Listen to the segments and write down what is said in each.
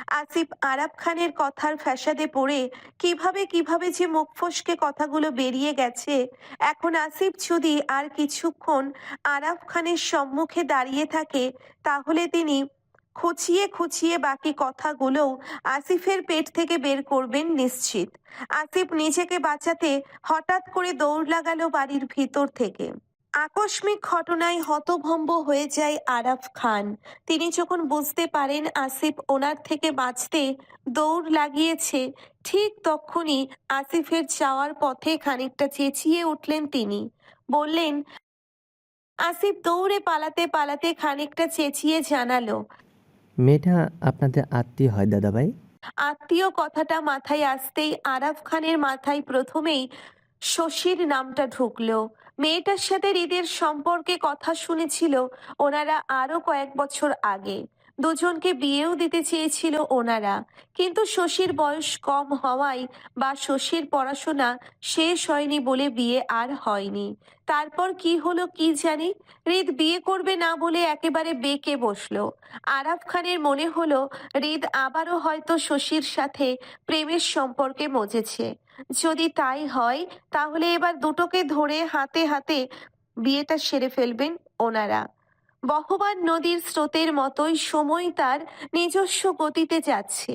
আসিফ আরাব খানের কথার ফ্যাসাদে পড়ে কিভাবে কিভাবে যে মুখ ফসকে কথাগুলো বেরিয়ে গেছে। এখন আসিফ যদি আর কিছুক্ষণ আরাব খানের সম্মুখে দাঁড়িয়ে থাকে, তাহলে তিনি খুঁচিয়ে খুঁচিয়ে বাকি কথাগুলোও আসিফের পেট থেকে বের করবেন নিশ্চিত। আসিফ নিজেকে বাঁচাতে হঠাৎ করে দৌড় লাগালো বাড়ির ভিতর থেকে। আকস্মিক ঘটনায় হতভম্ব হয়ে যায় আরাফ খান। তিনি যখন বুঝতে পারেন আসিফ ওনার থেকে বাঁচতে দৌড় লাগিয়েছে, ঠিক তখনই আসিফের যাওয়ার পথে খানিকটা চেঁচিয়ে উঠলেন তিনি। বললেন, আসিফ দৌড়ে পালাতে পালাতে খানিকটা চেঁচিয়ে জানালো, মেয়েটা আপনাদের আত্মীয় হয় দাদাভাই? আত্মীয় কথাটা মাথায় আসতেই আরাফ খানের মাথায় প্রথমেই শশীর নামটা ঢুকলো। মেয়েটার সাথে হৃদের সম্পর্কে কথা শুনেছিল ওনারা আরো কয়েক বছর আগে। দুজনকে বিয়েও দিতে চেয়েছিল ওনারা, কিন্তু শশীর বয়স কম হওয়ায় বা শশীর পড়াশোনা শেষ হয়নি বলে বিয়ে আর হয়নি। তারপর কি হলো কি জানি, হৃদ বিয়ে করবে না বলে একেবারে বেঁকে বসলো। আরাফ খানের মনে হলো হৃদ আবারও হয়তো শশীর সাথে প্রেমের সম্পর্কে মজেছে। যদি তাই হয়, তাহলে এবার দুটোকে ধরে হাতে হাতে বিয়েটা সেরে ফেলবেন ওনারা। বহমান নদীর স্রোতের মতোই সময় তার নিজস্ব গতিতে যাচ্ছে।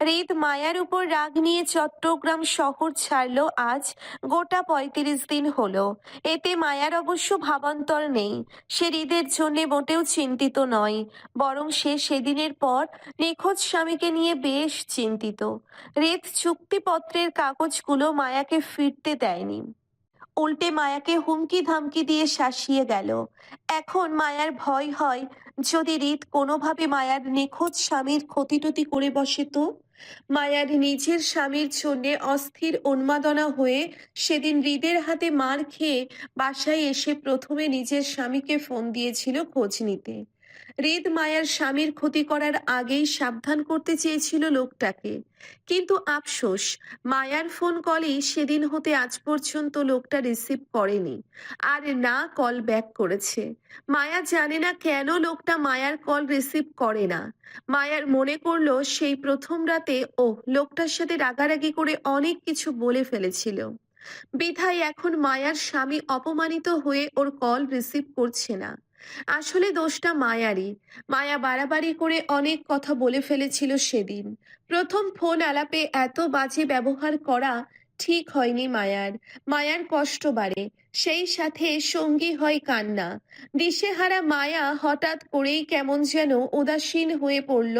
হৃদ মায়ার উপর রাগ নিয়ে চট্টগ্রাম শহর ছাড়লো আজ গোটা ৩৫ দিন হলো। এতে মায়ার অবশ্য ভাবান্তর নেই। সে হৃদের জন্যে মোটেও চিন্তিত নয়, বরং সে সেদিনের পর নিখোঁজ স্বামীকে নিয়ে বেশ চিন্তিত। হৃদ চুক্তিপত্রের কাগজগুলো মায়াকে ফিরতে দেয়নি, উল্টে মায়াকে হুমকি ধামকি দিয়ে শাসিয়ে গেল। এখন মায়ার ভয় হয়, যদি হৃদ কোনোভাবে মায়ার নিখোঁজ স্বামীর ক্ষতিটতি করে বসে তো। মায়ার নিজের স্বামীর জন্যে অস্থির উন্মাদনা হয়ে সেদিন হৃদের হাতে মার খেয়ে বাসায় এসে প্রথমে নিজের স্বামীকে ফোন দিয়েছিল খোঁজ নিতে। হৃদ মায়ার স্বামীর ক্ষতি করার আগেই সাবধান করতে চেয়েছিল লোকটাকে, কিন্তু আফসোস, মায়ার ফোন কলই সেদিন হতে আজ পর্যন্ত লোকটা রিসিভ করেনি, আর না কল ব্যাক করেছে। মায়া জানে না কেন লোকটা মায়ার কল রিসিভ করে না। মায়ার মনে করলো সেই প্রথম রাতে ও লোকটার সাথে রাগারাগি করে অনেক কিছু বলে ফেলেছিল, বিধায় এখন মায়ার স্বামী অপমানিত হয়ে ওর কল রিসিভ করছে না। আসলে দোষটা মায়ারই। মায়া বাড়াবাড়ি করে অনেক কথা বলে ফেলেছিল সেদিন। প্রথম ফোন আলাপে এত বাজে ব্যবহার করা ঠিক হয়নি মায়ার। মায়ার কষ্ট বাড়ে, সেই সাথে সঙ্গী হয় কান্না। দিশেহারা মায়া হঠাৎ করেই কেমন যেন উদাসীন হয়ে পড়ল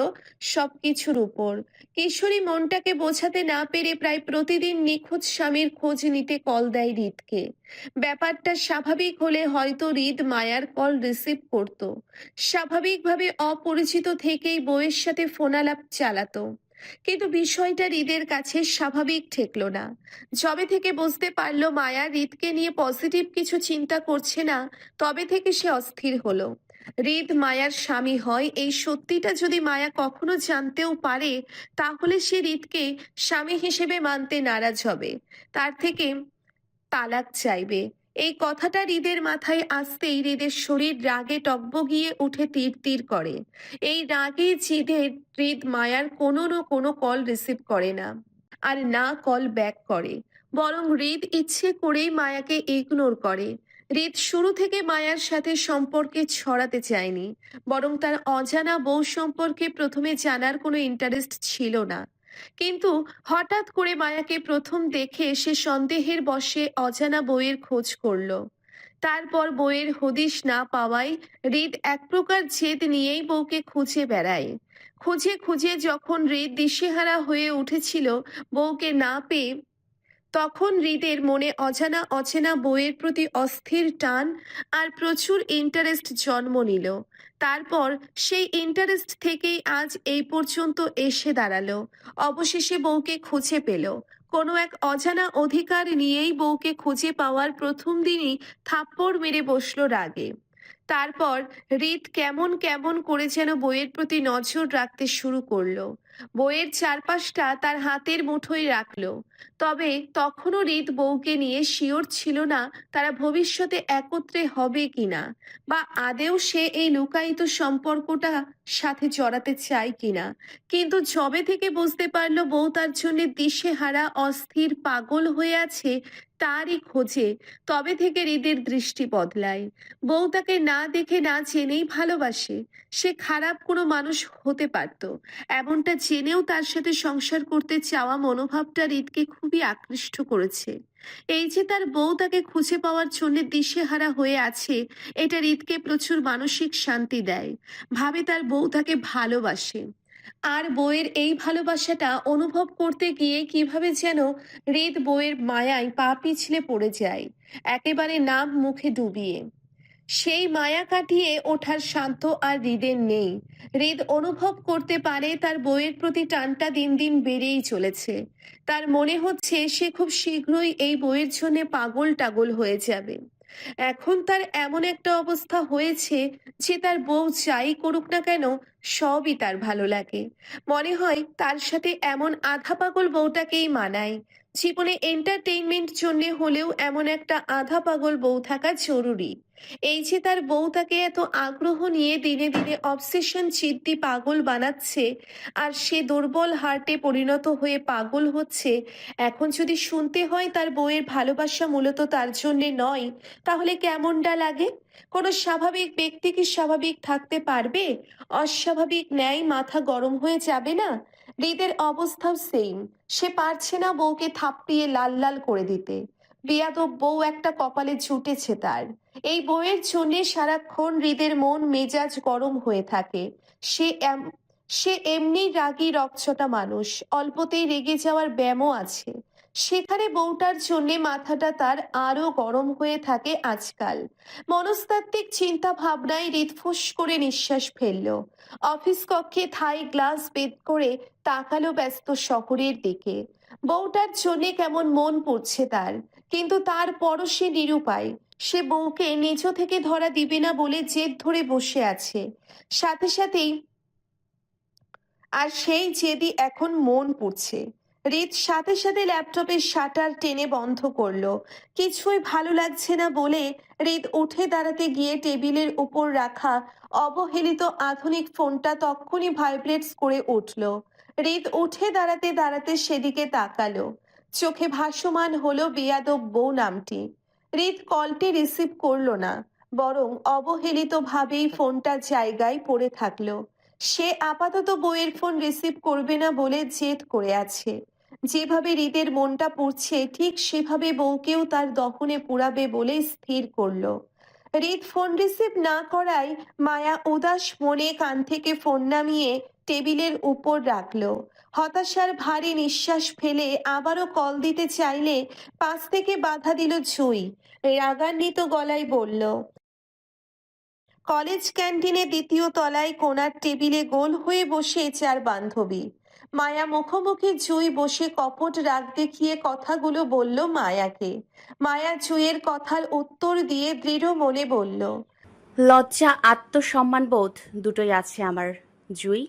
সবকিছুর উপর। কিশোরী মনটাকে বোঝাতে না পেরে প্রায় প্রতিদিন নিখোঁজ স্বামীর খোঁজ নিতে কল দেয় হৃদকে। ব্যাপারটা স্বাভাবিক হলে হয়তো হৃদ মায়ার কল রিসিভ করত, স্বাভাবিকভাবে অপরিচিত থেকেই বউয়ের সাথে ফোনালাপ চালাতো। কিন্তু বিষয়টা হৃদের কাছে স্বাভাবিক ঠেকলো না। যবে থেকে বুঝতে পারলো মায়া হৃদকে নিয়ে পজিটিভ কিছু চিন্তা করছে না, তবে থেকে সে অস্থির হলো। হৃদ মায়ার স্বামী হয় এই সত্যিটা যদি মায়া কখনো জানতেও পারে, তাহলে সে হৃদকে স্বামী হিসেবে মানতে নারাজ হবে, তার থেকে তালাক চাইবে। এই কথাটা হৃদের মাথায় আসতেই হৃদের শরীর রাগে টগবগিয়ে উঠে তীর তীর করে। এই রাগে জিদে হৃদ মায়ার কোনো না কোনো কল রিসিভ করে না, আর না কল ব্যাক করে, বরং হৃদ ইচ্ছে করেই মায়াকে ইগনোর করে। হৃদ শুরু থেকে মায়ার সাথে সম্পর্কে ছড়াতে চায়নি, বরং তার অজানা বউ সম্পর্কে প্রথমে জানার কোনো ইন্টারেস্ট ছিল না। কিন্তু হঠাৎ করে মায়াকে প্রথম দেখে সে সন্দেহের বশে অজানা বইয়ের খোঁজ করলো। তারপর বইয়ের হদিশ না পাওয়ায় হৃদ এক প্রকার জেদ নিয়েই বউকে খুঁজে বেড়ায়। খুঁজে খুঁজে যখন হৃদ দিশেহারা হয়ে উঠেছিল বউকে না পেয়ে, তখন হৃদের মনে অজানা অচেনা বইয়ের প্রতি অস্থির টান আর প্রচুর ইন্টারেস্ট জন্ম নিল। তারপর সেই ইন্টারেস্ট থেকেই আজ এই পর্যন্ত এসে দাঁড়ালো। অবশেষে বউকে খুঁজে পেল। কোনো এক অজানা অধিকার নিয়েই বউকে খুঁজে পাওয়ার প্রথম দিনই থাপ্পড় মেরে বসলো রাগে। তারপর হৃদ কেমন কেমন করে যেন বইয়ের প্রতি নজর রাখতে শুরু করলো। বইয়ের চারপাশটা তার হাতের মুঠোয় রাখলো। তবে তখনও হৃদ বউকে নিয়ে শিওর ছিল না তারা ভবিষ্যতে একত্রে হবে কিনা, বা আদেও সে এই লুকায়িত সম্পর্কটা সাথে জড়াতে চায় কিনা। কিন্তু যবে থেকে বুঝতে পারলো বউ তার জন্য দিশেহারা, অস্থির, পাগল হয়ে আছে তারই খোঁজে, তবে থেকে হৃদের দৃষ্টি বদলায়। বউ তাকে না দেখে না জেনেই ভালোবাসে। সে খারাপ কোনো মানুষ হতে পারত, এমনটা জেনেও তার সাথে সংসার করতে চাওয়া মনোভাবটা হৃদকে খুবই আকৃষ্ট করেছে। এই যে তার বউ তাকে খুঁজে পাওয়ার জন্য দিশেহারা হয়ে আছে, এটা হৃদকে প্রচুর মানসিক শান্তি দেয়। ভাবে তার বউ তাকে ভালোবাসে। আর বউয়ের এই ভালোবাসাটা অনুভব করতে গিয়ে কিভাবে যেন হৃদ বউয়ের মায়ায় পা পিছলে পড়ে যায়, একেবারে নাম মুখে ডুবিয়ে। সেই মায়া কাটিয়ে ওঠার শান্ত আর হৃদের নেই। হৃদ অনুভব করতে পারে তার বউয়ের প্রতি টানটা দিন দিন বেড়েই চলেছে। তার মনে হচ্ছে সে খুব শীঘ্রই এই বউয়ের জন্য পাগল টাগল হয়ে যাবে। এখন তার এমন একটা অবস্থা হয়েছে যে তার বউ যাই করুক না কেন সবই তার ভালো লাগে। মনে হয় তার সাথে এমন আধা পাগল বউটাকেই মানায়। জীবনে এন্টারটেইনমেন্ট জন্য হলেও এমন একটা আধা পাগল বউ থাকা জরুরি। এই যে তার বউ তাকে এত আগ্রহ নিয়ে দিনে দিনে অবসেশন চিত্তি পাগল বানাচ্ছে, আর সে দুর্বল হার্টে পরিণত হয়ে পাগল হচ্ছে। এখন যদি শুনতে হয় তার বউয়ের ভালোবাসা মূলত তার জন্যে নয়, তাহলে কেমনটা লাগে? কোনো স্বাভাবিক ব্যক্তি কি স্বাভাবিক থাকতে পারবে? অস্বাভাবিক ন্যায় মাথা গরম হয়ে যাবে না? হৃদের অবস্থাও সেম। সে পারছে না বউকে থাপড়িয়ে লাল লাল করে দিতে। বেয়াদব বউ একটা কপালে জুটেছে তার। এই বউয়ের জন্যে সারাক্ষণ হৃদের মন মেজাজ গরম হয়ে থাকে। সে সে এমনি রাগী রকচটা মানুষ, অল্পতেই রেগে যাওয়ার ব্যামও আছে। সেখানে বউটার জন্যে মাথাটা তার আরো গরম হয়ে থাকে আজকাল। মনস্তাত্ত্বিক চিন্তা ভাবনায় হৃদ ফুস করে নিঃশ্বাস ফেলল। অফিস কক্ষে থাই গ্লাস বেদ করে তাকালো ব্যস্ত শহরের দিকে। বউটার জন্যে কেমন মন পড়ছে তার, কিন্তু তারপরও সে নিরুপায়। সে বউকে নিজ থেকে ধরা দিবে না বলে জেদ ধরে বসে আছে। সাথে সাথেই আর সেই জেদি এখন মন পুড়ছে। হৃদ সাথে সাথে ল্যাপটপের শাটার টেনে বন্ধ করলো। কিছুই ভালো লাগছে না বলে হৃদ উঠে দাঁড়াতে গিয়ে টেবিলের উপর রাখা অবহেলিত আধুনিক ফোনটা তক্ষুনি ভাইব্রেটস করে উঠল। হৃদ উঠে দাঁড়াতে দাঁড়াতে সেদিকে তাকালো। চোখে ভাসমান হলো বেয়াদব বউ নামটি। হৃদ কলটি রিসিভ করলো না, বরং অবহেলিত ভাবেই ফোনটা জায়গায় পড়ে থাকলো। সে আপাতত বইয়ের ফোন রিসিভ করবে না বলে জেদ করে আছে। যেভাবে হৃদের মনটা পুড়ছে ঠিক সেভাবে বউকেও তার দহনে পুড়াবে বলে স্থির করলো। হৃদ ফোন রিসিভ না করায় মায়া উদাস মনে কান থেকে ফোন নামিয়ে টেবিলের উপর রাখলো। হতাশার ভারী নিঃশ্বাস ফেলে আবারও কল দিতে চাইলে পাশ থেকে বাধা দিল জুই। রাগান্বিত গলায় বলল, কলেজ ক্যান্টিনে দ্বিতীয় তলায় কোণার টেবিলে গোল হয়ে বসে চার বান্ধবী। মায়া মুখোমুখি জুই বসে কপট রাগ দেখিয়ে কথাগুলো বলল মায়াকে। মায়া জুইয়ের কথার উত্তর দিয়ে দৃঢ় মনে বলল, লজ্জা, আত্মসম্মানবোধ দুটোই আছে আমার, জুই।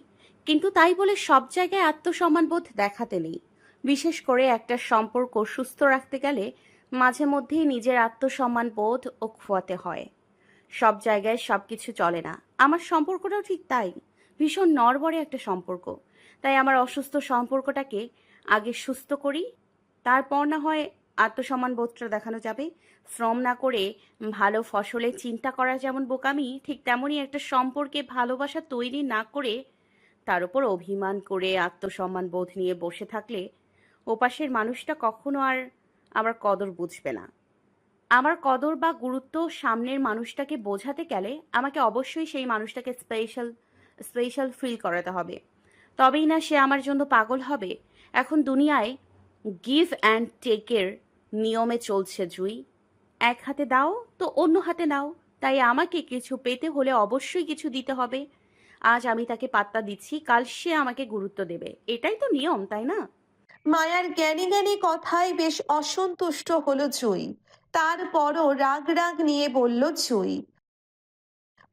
কিন্তু তাই বলে সব জায়গায় আত্মসম্মানবোধ দেখাতে নেই। বিশেষ করে একটা সম্পর্ক সুস্থ রাখতে গেলে মাঝে মধ্যেই নিজের আত্মসম্মানবোধ ও খোয়াতে হয়। সব জায়গায় সবকিছু চলে না। আমার সম্পর্কটাও ঠিক তাই, ভীষণ নড়বড়ে একটা সম্পর্ক। তাই আমার অসুস্থ সম্পর্কটাকে আগে সুস্থ করি, তারপর না হয় আত্মসম্মান বোধটা দেখানো যাবে। শ্রম না করে ভালো ফসলের চিন্তা করা যেমন বোকামি, ঠিক তেমনই একটা সম্পর্কে ভালোবাসা তৈরি না করে তার উপর অভিমান করে আত্মসম্মান বোধ নিয়ে বসে থাকলে ওপাশের মানুষটা কখনো আর আমার কদর বুঝবে না। আমার কদর বা গুরুত্ব সামনের মানুষটাকে বোঝাতে গেলে আমাকে অবশ্যই সেই মানুষটাকে স্পেশাল স্পেশাল ফিল করাতে হবে। তবেই না সে আমার জন্য পাগল হবে। এখন দুনিয়ায় গিভ অ্যান্ড টেকের নিয়মে চলছে জুই। এক হাতে দাও তো অন্য হাতে নাও। তাই আমাকে কিছু পেতে হলে অবশ্যই কিছু দিতে হবে। আজ আমি তাকে পাত্তা দিচ্ছি, কাল সে আমাকে গুরুত্ব দেবে। এটাই তো নিয়ম, তাই না? মায়ার জ্ঞানী জ্ঞানী কথায় বেশ অসন্তুষ্ট হলো জুই। তারপরও রাগ রাগ নিয়ে বলল জুই,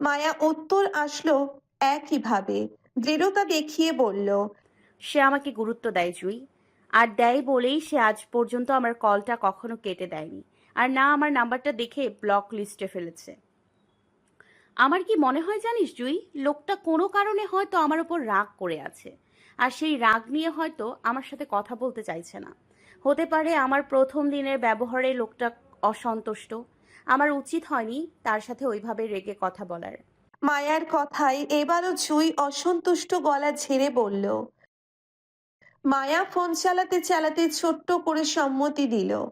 মায়া উত্তর আসলো একইভাবে, দৃঢ়তা দেখিয়ে বলল, সে আমাকে গুরুত্ব দেয় জুই। আর দেয় বলেই সে আজ পর্যন্ত আমার কলটা কখনো কেটে দেয়নি। আর না আমার নাম্বারটা দেখে ব্লক লিস্টে ফেলেছে। আমার কি মনে হয় জানিস জুই, লোকটা কোনো কারণে হয়তো আমার উপর রাগ করে আছে। আর সেই রাগ নিয়ে হয়তো আমার সাথে কথা বলতে চাইছে না। হতে পারে আমার প্রথম দিনের ব্যবহারে লোকটা অসন্তুষ্ট। আমার উচিত হয়নি তার সাথে ওইভাবে রেগে কথা বলার। মায়ার কথায় এবারও জুই অসন্তুষ্ট গলা ঝেড়ে বলল। মায়া ফোন চালাতে চালাতে ছোট্ট করে সম্মতি দিল।